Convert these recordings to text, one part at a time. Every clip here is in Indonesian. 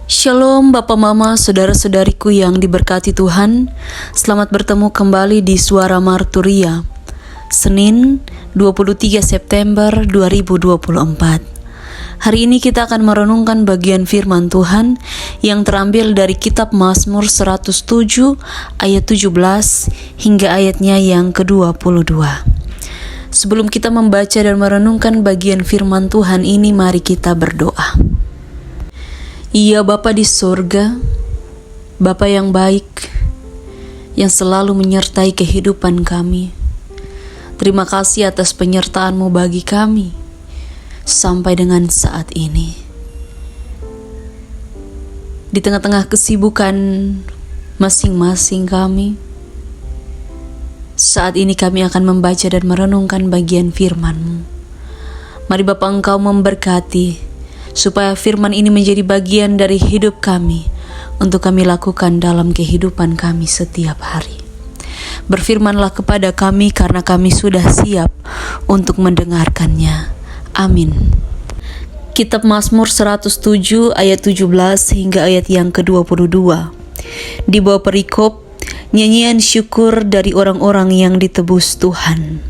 Shalom Bapak Mama, Saudara-saudariku yang diberkati Tuhan. Selamat bertemu kembali di Suara Marturia, Senin 23 September 2024. Hari ini kita akan merenungkan bagian firman Tuhan yang terambil dari kitab Mazmur 107 ayat 17 hingga ayatnya yang ke-22. Sebelum kita membaca dan merenungkan bagian firman Tuhan ini, mari kita berdoa. Ya Bapa di sorga, Bapa yang baik, yang selalu menyertai kehidupan kami. Terima kasih atas penyertaan-Mu bagi kami sampai dengan saat ini. Di tengah-tengah kesibukan masing-masing kami, saat ini kami akan membaca dan merenungkan bagian firman-Mu. Mari Bapa Engkau memberkati, supaya firman ini menjadi bagian dari hidup kami untuk kami lakukan dalam kehidupan kami setiap hari. Berfirmanlah kepada kami karena kami sudah siap untuk mendengarkannya. Amin. Kitab Mazmur 107 ayat 17 hingga ayat yang ke-22. Di bawah perikop nyanyian syukur dari orang-orang yang ditebus Tuhan.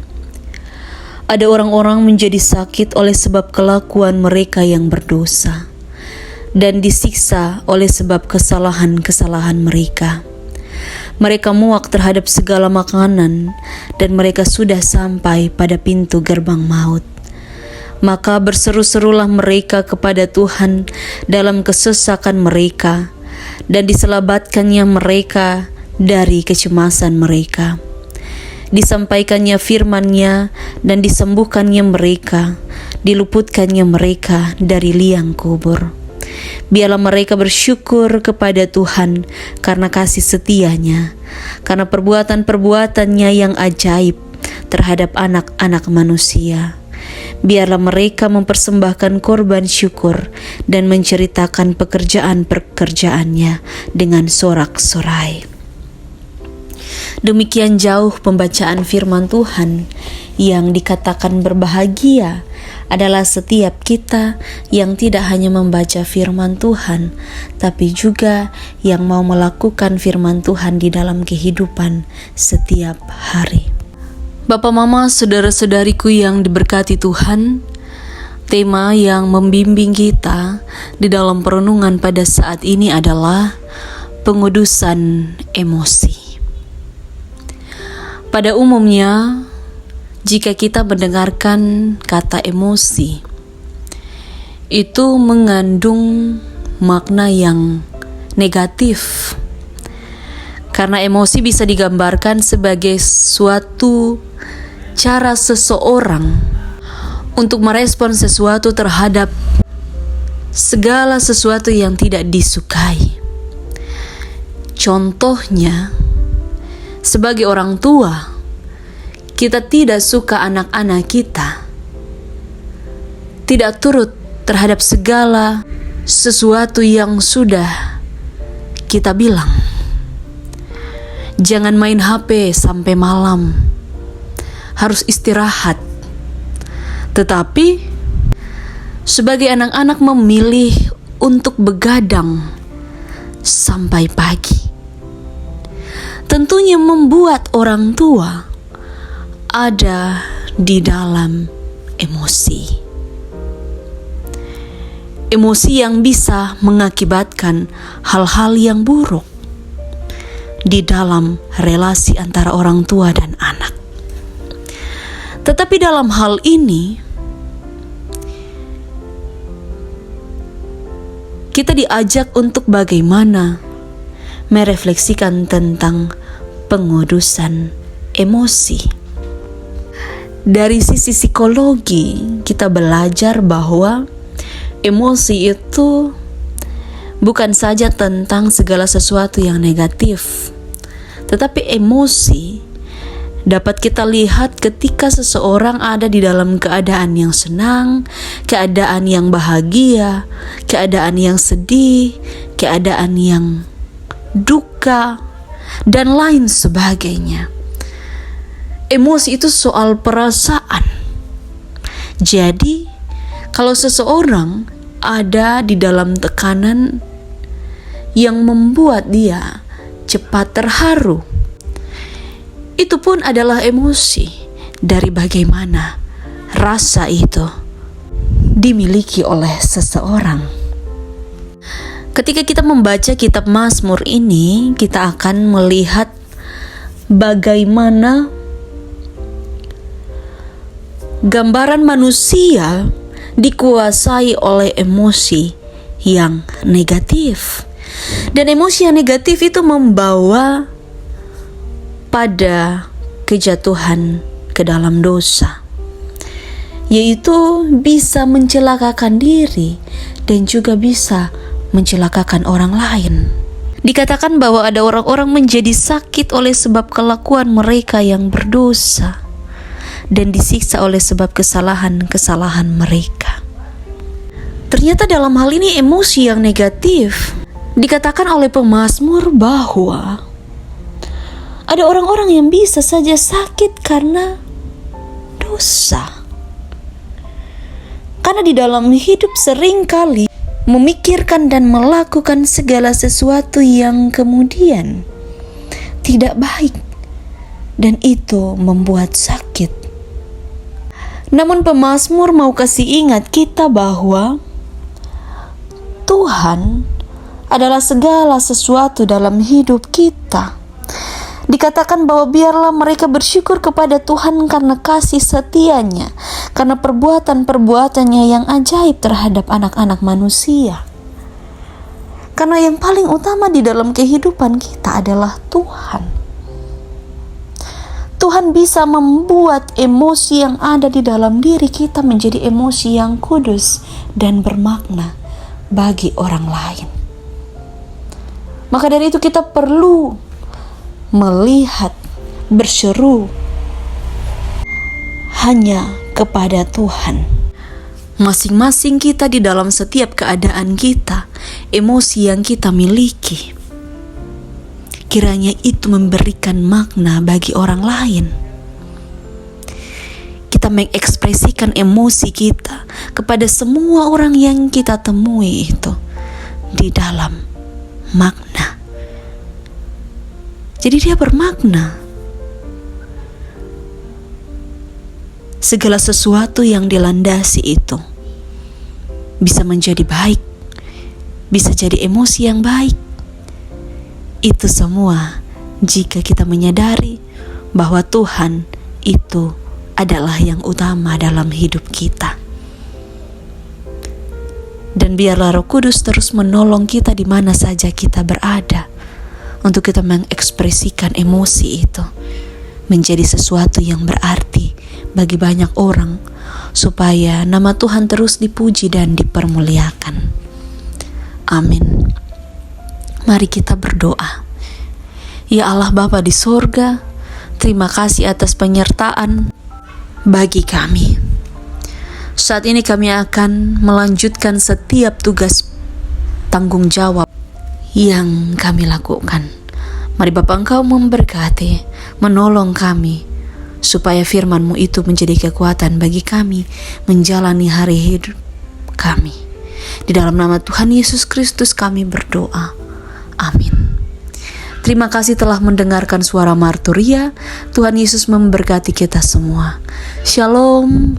Ada orang-orang menjadi sakit oleh sebab kelakuan mereka yang berdosa, dan disiksa oleh sebab kesalahan-kesalahan mereka. Mereka muak terhadap segala makanan, dan mereka sudah sampai pada pintu gerbang maut. Maka berseru-serulah mereka kepada Tuhan dalam kesesakan mereka, dan diselamatkannya mereka dari kecemasan mereka. Disampaikannya firman-Nya dan disembuhkannya mereka, diluputkannya mereka dari liang kubur. Biarlah mereka bersyukur kepada Tuhan karena kasih setia-Nya, karena perbuatan-perbuatan-Nya yang ajaib terhadap anak-anak manusia. Biarlah mereka mempersembahkan korban syukur dan menceritakan pekerjaan-pekerjaannya dengan sorak-sorai. Demikian jauh pembacaan firman Tuhan. Yang dikatakan berbahagia adalah setiap kita yang tidak hanya membaca firman Tuhan, tapi juga yang mau melakukan firman Tuhan di dalam kehidupan setiap hari. Bapak Mama, saudara-saudariku yang diberkati Tuhan, tema yang membimbing kita di dalam perenungan pada saat ini adalah pengudusan emosi. Pada umumnya, jika kita mendengarkan kata emosi, itu mengandung makna yang negatif. Karena emosi bisa digambarkan sebagai suatu cara seseorang untuk merespon sesuatu terhadap segala sesuatu yang tidak disukai. Contohnya, sebagai orang tua, kita tidak suka anak-anak kita tidak turut terhadap segala sesuatu yang sudah kita bilang. Jangan main HP sampai malam, harus istirahat. Tetapi sebagai anak-anak memilih untuk begadang sampai pagi, tentunya membuat orang tua ada di dalam emosi. Emosi yang bisa mengakibatkan hal-hal yang buruk di dalam relasi antara orang tua dan anak. Tetapi dalam hal ini, kita diajak untuk bagaimana merefleksikan tentang pengudusan emosi. Dari sisi psikologi, kita belajar bahwa emosi itu bukan saja tentang segala sesuatu yang negatif, tetapi emosi dapat kita lihat ketika seseorang ada di dalam keadaan yang senang, keadaan yang bahagia, keadaan yang sedih, keadaan yang duka, dan lain sebagainya. Emosi itu soal perasaan. Jadi, kalau seseorang ada di dalam tekanan yang membuat dia cepat terharu. Itu pun adalah emosi dari bagaimana rasa itu dimiliki oleh seseorang. Ketika kita membaca kitab Mazmur ini, kita akan melihat bagaimana gambaran manusia dikuasai oleh emosi yang negatif. Dan emosi yang negatif itu membawa pada kejatuhan ke dalam dosa, yaitu bisa mencelakakan diri dan juga bisa mencelakakan orang lain. Dikatakan bahwa ada orang-orang menjadi sakit oleh sebab kelakuan mereka yang berdosa dan disiksa oleh sebab kesalahan-kesalahan mereka. Ternyata dalam hal ini emosi yang negatif, dikatakan oleh pemazmur bahwa ada orang-orang yang bisa saja sakit karena dosa. Karena di dalam hidup seringkali memikirkan dan melakukan segala sesuatu yang kemudian tidak baik, dan itu membuat sakit. Namun pemazmur mau kasih ingat kita bahwa Tuhan adalah segala sesuatu dalam hidup kita. Dikatakan bahwa biarlah mereka bersyukur kepada Tuhan karena kasih setianya, karena perbuatan-perbuatannya yang ajaib terhadap anak-anak manusia. Karena yang paling utama di dalam kehidupan kita adalah Tuhan. Tuhan bisa membuat emosi yang ada di dalam diri kita menjadi emosi yang kudus dan bermakna bagi orang lain. Maka dari itu kita perlu melihat, berseru hanya kepada Tuhan. Masing-masing kita di dalam setiap keadaan kita, emosi yang kita miliki, kiranya itu memberikan makna bagi orang lain. Kita mengekspresikan emosi kita kepada semua orang yang kita temui itu di dalam makna. Jadi dia bermakna. Segala sesuatu yang dilandasi itu bisa menjadi baik, bisa jadi emosi yang baik. Itu semua jika kita menyadari bahwa Tuhan itu adalah yang utama dalam hidup kita. Dan biarlah Roh Kudus terus menolong kita di mana saja kita berada, untuk kita mengekspresikan emosi itu menjadi sesuatu yang berarti bagi banyak orang, supaya nama Tuhan terus dipuji dan dipermuliakan. Amin. Mari kita berdoa. Ya Allah Bapa di sorga, terima kasih atas penyertaan bagi kami. Saat ini kami akan melanjutkan setiap tugas tanggung jawab yang kami lakukan. Mari Bapa Engkau memberkati, menolong kami, supaya firman-Mu itu menjadi kekuatan bagi kami menjalani hari hidup kami. Di dalam nama Tuhan Yesus Kristus kami berdoa. Amin. Terima kasih telah mendengarkan suara Marturia. Tuhan Yesus memberkati kita semua. Shalom.